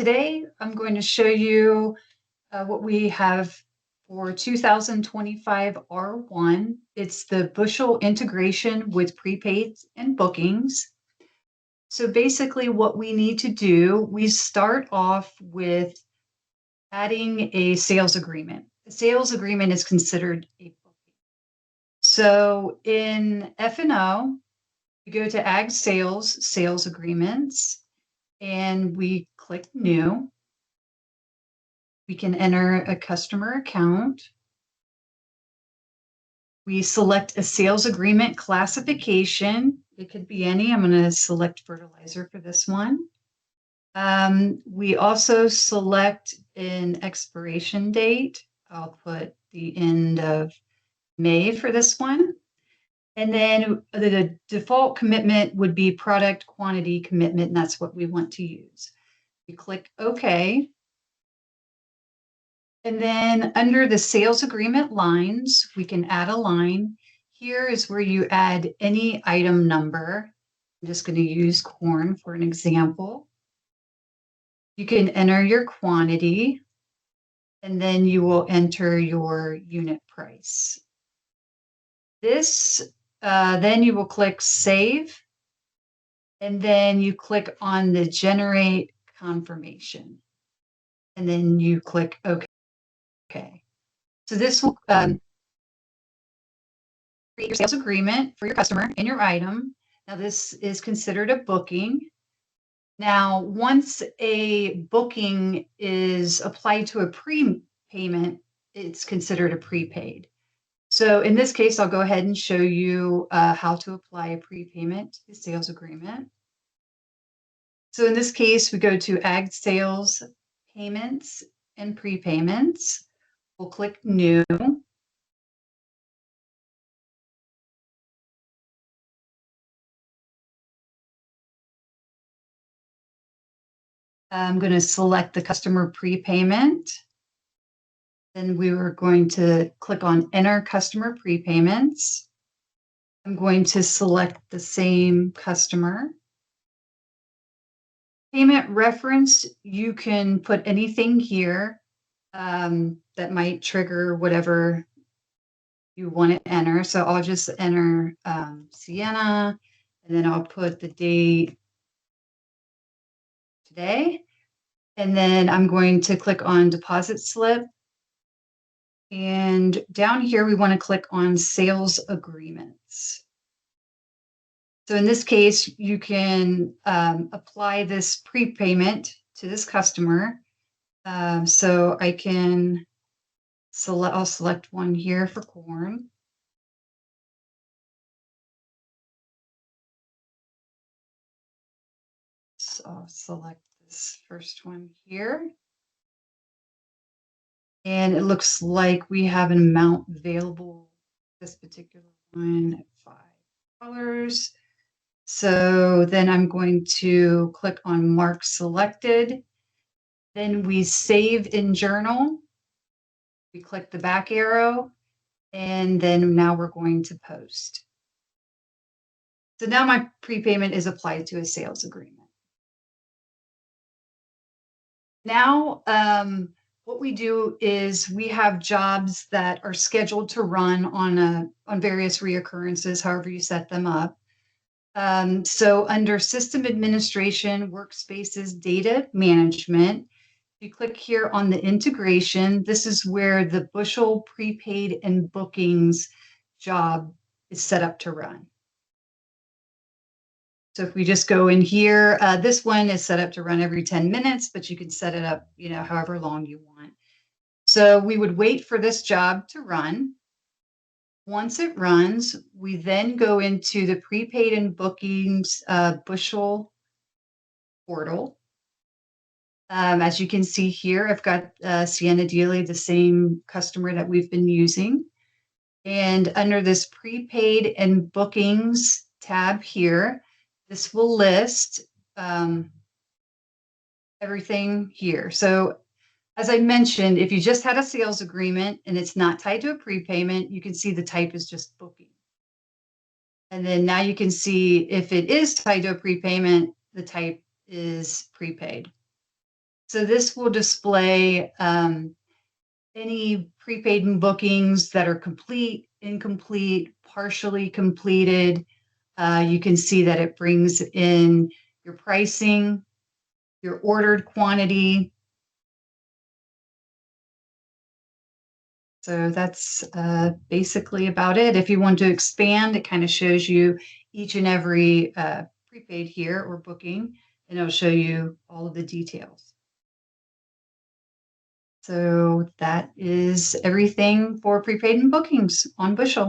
Today, I'm going to show you what we have for 2025 R1. It's the Bushel integration with prepaids and bookings. So basically what we need to do, we start off with adding a sales agreement. A sales agreement is considered a booking. So in F&O, you go to Ag Sales, Sales Agreements, and we click New. We can enter a customer account. We select a sales agreement classification. It could be any. I'm going to select fertilizer for this one. We also select an expiration date. I'll put the end of May for this one. And then the default commitment would be product quantity commitment, and that's what we want to use. You click OK. And then under the sales agreement lines, we can add a line. Here is where you add any item number. I'm just going to use corn for an example. You can enter your quantity, and then you will enter your unit price. Then you will click Save, and then you click on the Generate Confirmation, and then you click OK. Okay. So this will create your sales agreement for your customer and your item. Now this is considered a booking. Now, once a booking is applied to a prepayment, it's considered a prepaid. So in this case, I'll go ahead and show you how to apply a prepayment to the sales agreement. So in this case, we go to Ag Sales, Payments, and Prepayments. We'll click New. I'm going to select the customer prepayment. Then we were going to click on Enter Customer Prepayments. I'm going to select the same customer. Payment reference, you can put anything here that might trigger whatever you want to enter. So I'll just enter Sienna, and then I'll put the date today. And then I'm going to click on Deposit Slip. And down here, we want to click on Sales Agreements. So in this case, you can apply this prepayment to this customer. So I can I'll select one here for corn. So I'll select this first one here. And it looks like we have an amount available, this particular one at $5. So then I'm going to click on Mark Selected. Then we save in Journal. We click the back arrow, and then now we're going to post. So now my prepayment is applied to a sales agreement. Now, what we do is we have jobs that are scheduled to run on various reoccurrences, however you set them up. So under System Administration, Workspaces, Data Management, you click here on the integration. This is where the Bushel Prepaid and Bookings job is set up to run. So if we just go in here, this one is set up to run every 10 minutes, but you can set it up, however long you want. So we would wait for this job to run. Once it runs, we then go into the Prepaid and Bookings Bushel portal. As you can see here, I've got Sienna Dealey, the same customer that we've been using. And under this Prepaid and Bookings tab here, this will list everything here. So as I mentioned, if you just had a sales agreement and it's not tied to a prepayment, you can see the type is just booking. And then now you can see if it is tied to a prepayment, the type is prepaid. So this will display any prepaid and bookings that are complete, incomplete, partially completed. You can see that it brings in your pricing, your ordered quantity. So that's basically about it. If you want to expand, it kind of shows you each and every prepaid here or booking, and it'll show you all of the details. So that is everything for prepaid and bookings on Bushel.